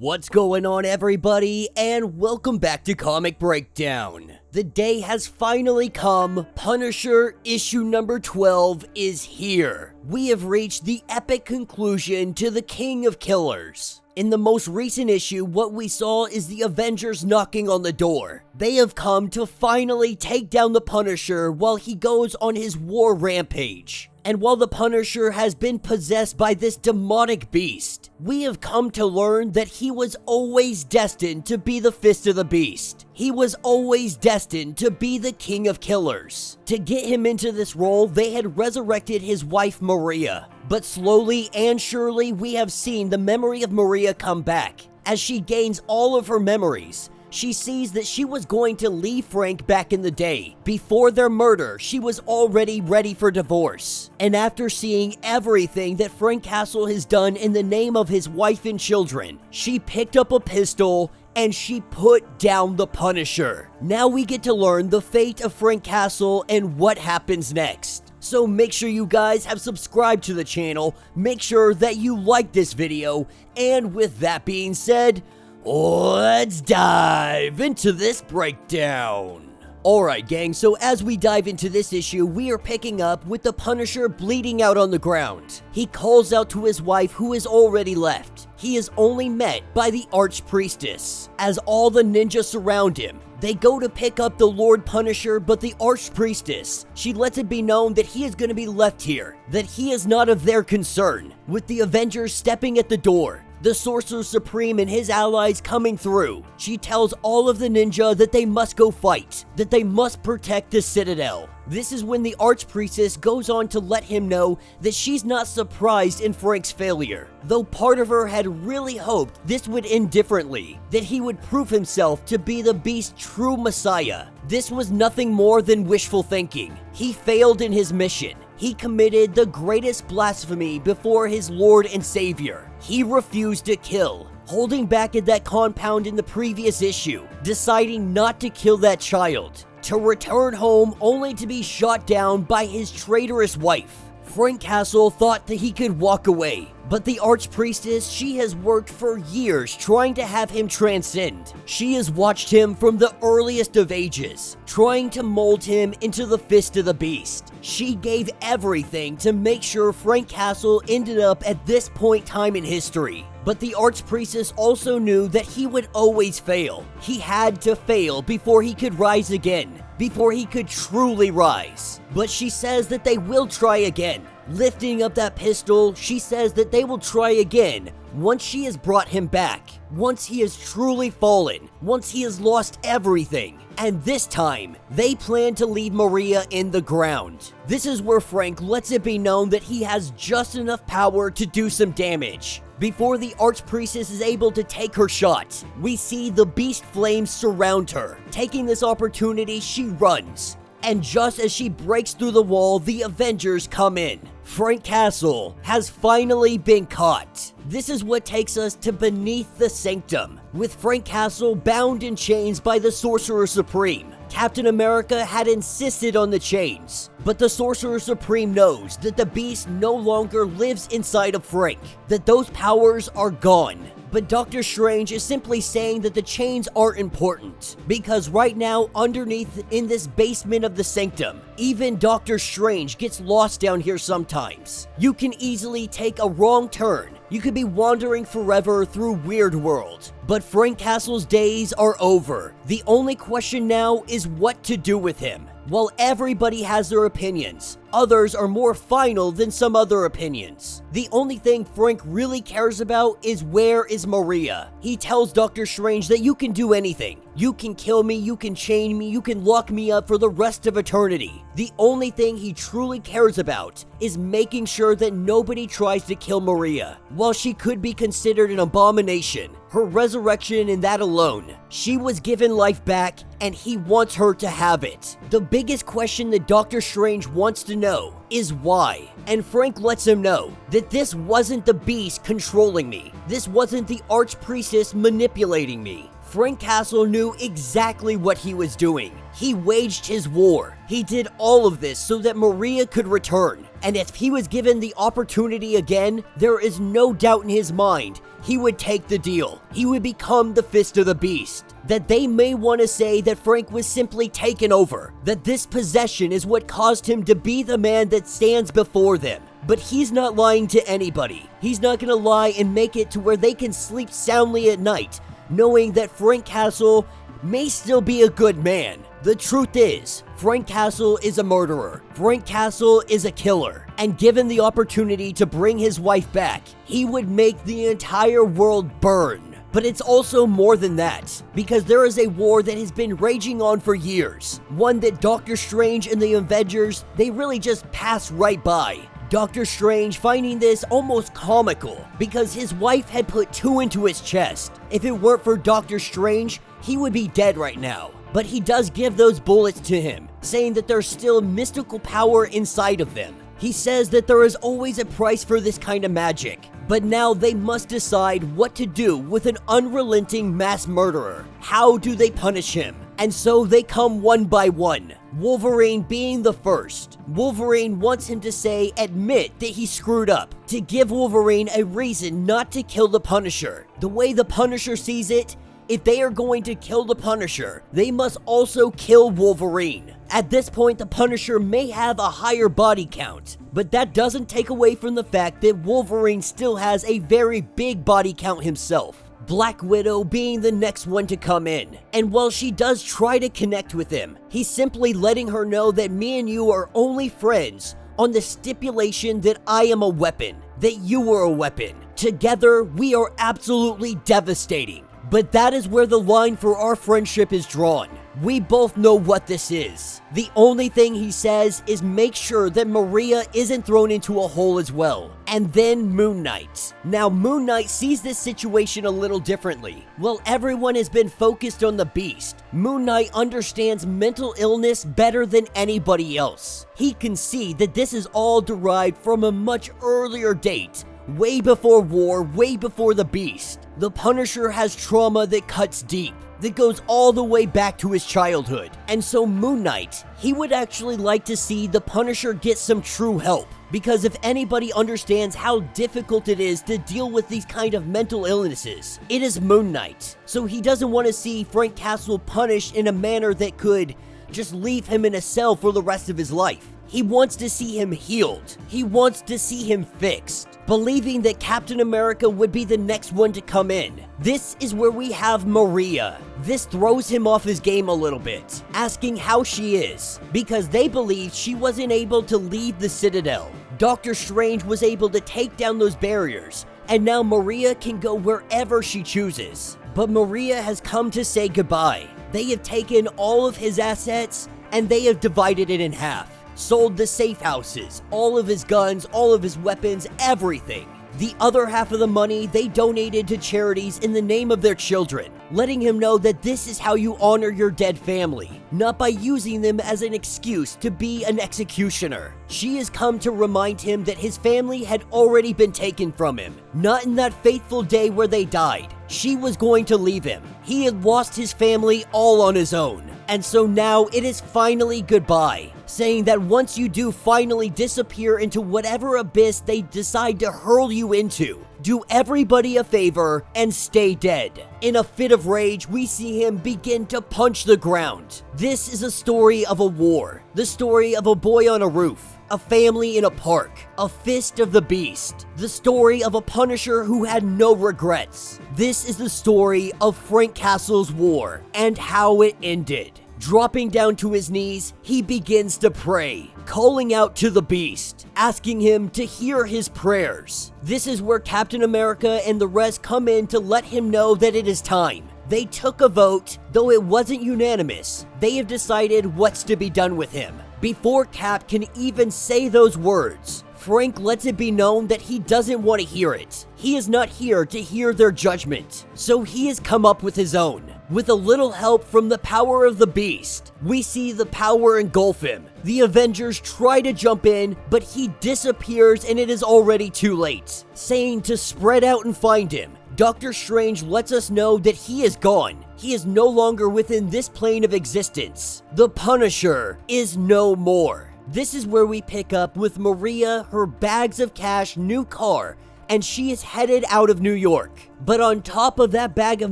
What's going on, everybody, and welcome back to Comic Breakdown. The day has finally come. Punisher issue number 12 is here. We have reached the epic conclusion to the King of Killers. In the most recent issue, what we saw is the Avengers knocking on the door. They have come to finally take down the Punisher while he goes on his war rampage. And while the Punisher has been possessed by this demonic beast, we have come to learn that he was always destined to be the Fist of the Beast. He was always destined to be the King of Killers. To get him into this role, they had resurrected his wife Maria. But slowly and surely, we have seen the memory of Maria come back. As she gains all of her memories, she sees that she was going to leave Frank back in the day. Before their murder, she was already ready for divorce. And after seeing everything that Frank Castle has done in the name of his wife and children, she picked up a pistol and she put down the Punisher. Now we get to learn the fate of Frank Castle and what happens next. So make sure you guys have subscribed to the channel, make sure that you like this video, and with that being said, let's dive into this breakdown. Alright gang, so as we dive into this issue, we are picking up with the Punisher bleeding out on the ground. He calls out to his wife who is already left. He is only met by the Archpriestess. As all the ninjas surround him, they go to pick up the Lord Punisher, but the Archpriestess, she lets it be known that he is going to be left here, that he is not of their concern. With the Avengers stepping at the door, the Sorcerer Supreme and his allies coming through, she tells all of the ninja that they must go fight, that they must protect the Citadel. This is when the Archpriestess goes on to let him know that she's not surprised in Frank's failure, though part of her had really hoped this would end differently, that he would prove himself to be the Beast's true messiah. This was nothing more than wishful thinking. He failed in his mission. He committed the greatest blasphemy before his Lord and Savior. He refused to kill, holding back at that compound in the previous issue, deciding not to kill that child, to return home only to be shot down by his traitorous wife. Frank Castle thought that he could walk away, but the Archpriestess, she has worked for years trying to have him transcend. She has watched him from the earliest of ages, trying to mold him into the Fist of the Beast. She gave everything to make sure Frank Castle ended up at this point in time in history. But the Archpriestess also knew that he would always fail. He had to fail before he could rise again, before he could truly rise. But she says that they will try again. Lifting up that pistol, she says that they will try again once she has brought him back, once he has truly fallen, once he has lost everything. And this time, they plan to leave Maria in the ground. This is where Frank lets it be known that he has just enough power to do some damage. Before the Archpriestess is able to take her shot, we see the beast flames surround her. Taking this opportunity, she runs. And just as she breaks through the wall, the Avengers come in. Frank Castle has finally been caught. This is what takes us to beneath the sanctum, with Frank Castle bound in chains by the Sorcerer Supreme. Captain America had insisted on the chains, but the Sorcerer Supreme knows that the Beast no longer lives inside of Frank, that those powers are gone. But Doctor Strange is simply saying that the chains aren't important, because right now, underneath in this basement of the sanctum, even Doctor Strange gets lost down here sometimes. You can easily take a wrong turn. You could be wandering forever through Weird World. But Frank Castle's days are over. The only question now is what to do with him. While everybody has their opinions, others are more final than some other opinions. The only thing Frank really cares about is where is Maria. He tells Doctor Strange that you can do anything. You can kill me, you can chain me, you can lock me up for the rest of eternity. The only thing he truly cares about is making sure that nobody tries to kill Maria. While she could be considered an abomination, her resurrection and that alone, she was given life back and he wants her to have it. The biggest question that Doctor Strange wants to know is why. And Frank lets him know that this wasn't the Beast controlling me. This wasn't the Archpriestess manipulating me. Frank Castle knew exactly what he was doing. He waged his war. He did all of this so that Maria could return. And if he was given the opportunity again, there is no doubt in his mind he would take the deal. He would become the Fist of the Beast. That they may want to say that Frank was simply taken over, that this possession is what caused him to be the man that stands before them. But he's not lying to anybody. He's not gonna lie and make it to where they can sleep soundly at night, knowing that Frank Castle may still be a good man. The truth is, Frank Castle is a murderer. Frank Castle is a killer. And given the opportunity to bring his wife back, he would make the entire world burn. But it's also more than that, because there is a war that has been raging on for years. One that Doctor Strange and the Avengers, they really just pass right by. Doctor Strange finding this almost comical, because his wife had put 2 into his chest. If it weren't for Doctor Strange, he would be dead right now. But he does give those bullets to him, saying that there's still mystical power inside of them. He says that there is always a price for this kind of magic, but now they must decide what to do with an unrelenting mass murderer. How do they punish him? And so they come one by one, Wolverine being the first. Wolverine wants him to admit that he screwed up, to give Wolverine a reason not to kill the Punisher. The way the Punisher sees it, if they are going to kill the Punisher, they must also kill Wolverine. At this point, the Punisher may have a higher body count, but that doesn't take away from the fact that Wolverine still has a very big body count himself. Black Widow being the next one to come in, and while she does try to connect with him, he's simply letting her know that me and you are only friends on the stipulation that I am a weapon, that you are a weapon. Together, we are absolutely devastating. But that is where the line for our friendship is drawn. We both know what this is. The only thing he says is make sure that Maria isn't thrown into a hole as well. And then Moon Knight. Now Moon Knight sees this situation a little differently. While everyone has been focused on the Beast, Moon Knight understands mental illness better than anybody else. He can see that this is all derived from a much earlier date. Way before war, way before the Beast. The Punisher has trauma that cuts deep, that goes all the way back to his childhood. And so Moon Knight, he would actually like to see the Punisher get some true help. Because if anybody understands how difficult it is to deal with these kind of mental illnesses, it is Moon Knight. So he doesn't want to see Frank Castle punished in a manner that could just leave him in a cell for the rest of his life. He wants to see him healed. He wants to see him fixed, believing that Captain America would be the next one to come in. This is where we have Maria. This throws him off his game a little bit, asking how she is, because they believe she wasn't able to leave the Citadel. Doctor Strange was able to take down those barriers, and now Maria can go wherever she chooses. But Maria has come to say goodbye. They have taken all of his assets, and they have divided it in half. Sold the safe houses, all of his guns, all of his weapons, everything. The other half of the money they donated to charities in the name of their children, letting him know that this is how you honor your dead family, not by using them as an excuse to be an executioner. She has come to remind him that his family had already been taken from him, not in that fateful day where they died. She was going to leave him. He had lost his family all on his own. And so now it is finally goodbye, saying that once you do finally disappear into whatever abyss they decide to hurl you into, do everybody a favor and stay dead. In a fit of rage, we see him begin to punch the ground. This is a story of a war, the story of a boy on a roof, a family in a park, a fist of the beast, the story of a Punisher who had no regrets. This is the story of Frank Castle's war and how it ended. Dropping down to his knees, he begins to pray, calling out to the Beast, asking him to hear his prayers. This is where Captain America and the rest come in to let him know that it is time. They took a vote, though it wasn't unanimous. They have decided what's to be done with him. Before Cap can even say those words, Frank lets it be known that he doesn't want to hear it. He is not here to hear their judgment, so he has come up with his own. With a little help from the power of the Beast, we see the power engulf him. The Avengers try to jump in, but he disappears and it is already too late, saying to spread out and find him. Doctor Strange lets us know that he is gone. He is no longer within this plane of existence. The Punisher is no more. This is where we pick up with Maria, her bags of cash, new car, and she is headed out of New York. But on top of that bag of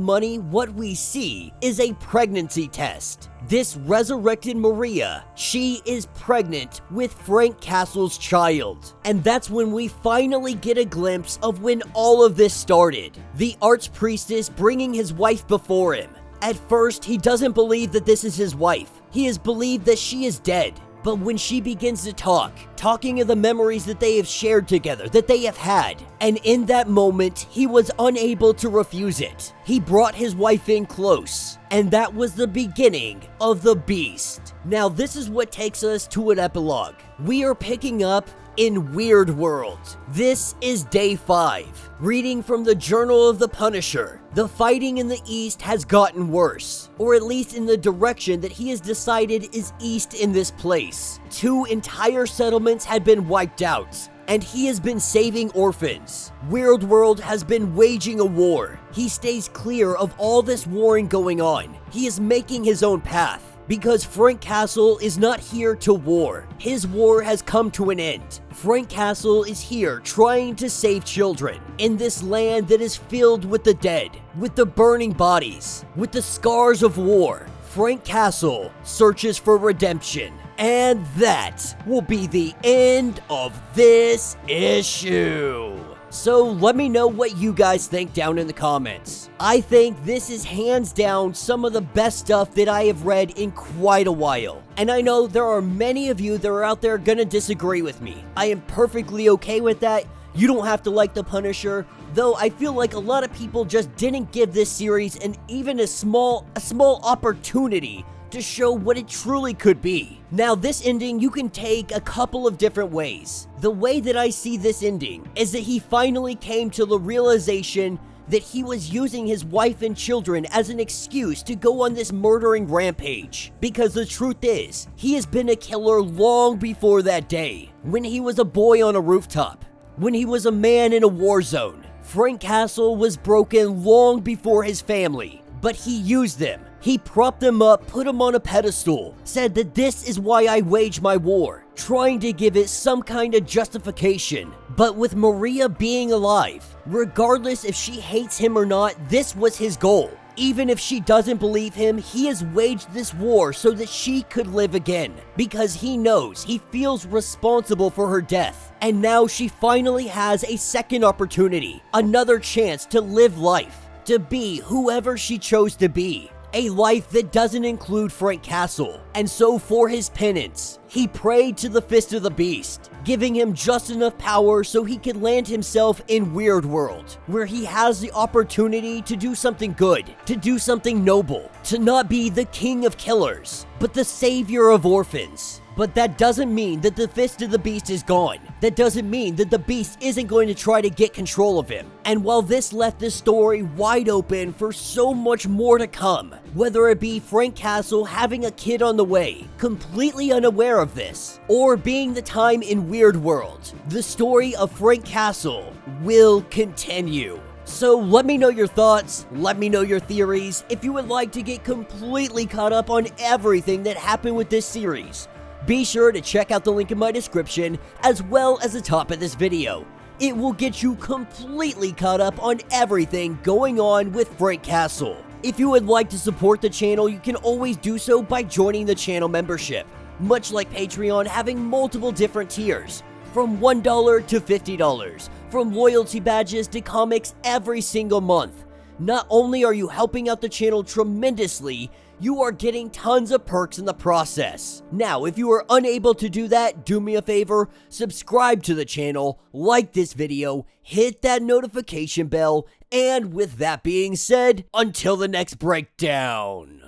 money, what we see is a pregnancy test. This resurrected Maria, she is pregnant with Frank Castle's child. And that's when we finally get a glimpse of when all of this started. The archpriestess bringing his wife before him. At first, he doesn't believe that this is his wife. He has believed that she is dead. But when she begins to talking of the memories that they have shared together, that they have had, and in that moment, he was unable to refuse it. He brought his wife in close, and that was the beginning of the beast. Now, this is what takes us to an epilogue. We are picking up in Weird World. This is day 5. Reading from the Journal of the Punisher. The fighting in the east has gotten worse, or at least in the direction that he has decided is east in this place. 2 entire settlements had been wiped out, and he has been saving orphans. Weird World has been waging a war. He stays clear of all this warring going on. He is making his own path. Because Frank Castle is not here to war. His war has come to an end. Frank Castle is here trying to save children in this land that is filled with the dead, with the burning bodies, with the scars of war. Frank Castle searches for redemption. And that will be the end of this issue. So let me know what you guys think down in the comments. I think this is hands down some of the best stuff that I have read in quite a while. And I know there are many of you that are out there gonna disagree with me. I am perfectly okay with that. You don't have to like The Punisher, though I feel like a lot of people just didn't give this series even a small opportunity to show what it truly could be. Now, this ending you can take a couple of different ways. The way that I see this ending is that he finally came to the realization that he was using his wife and children as an excuse to go on this murdering rampage. Because the truth is, he has been a killer long before that day. When he was a boy on a rooftop. When he was a man in a war zone. Frank Castle was broken long before his family. But he used them. He propped them up, put them on a pedestal, said that this is why I wage my war, trying to give it some kind of justification. But with Maria being alive, regardless if she hates him or not, this was his goal. Even if she doesn't believe him, he has waged this war so that she could live again. Because he knows, he feels responsible for her death. And now she finally has a second opportunity, another chance to live life, to be whoever she chose to be. A life that doesn't include Frank Castle. And so for his penance, he prayed to the Fist of the Beast, giving him just enough power so he could land himself in Weird World, where he has the opportunity to do something good, to do something noble, to not be the king of killers, but the savior of orphans. But that doesn't mean that the Fist of the Beast is gone. That doesn't mean that the Beast isn't going to try to get control of him. And while this left the story wide open for so much more to come, whether it be Frank Castle having a kid on the way, completely unaware of this, or being the time in Weird World, the story of Frank Castle will continue. So let me know your thoughts, let me know your theories. If you would like to get completely caught up on everything that happened with this series, be sure to check out the link in my description as well as the top of this video. It will get you completely caught up on everything going on with Frank Castle. If you would like to support the channel, you can always do so by joining the channel membership. Much like Patreon, having multiple different tiers, from $1 to $50, from loyalty badges to comics every single month. Not only are you helping out the channel tremendously, you are getting tons of perks in the process. Now, if you are unable to do that, do me a favor, subscribe to the channel, like this video, hit that notification bell, and with that being said, until the next breakdown.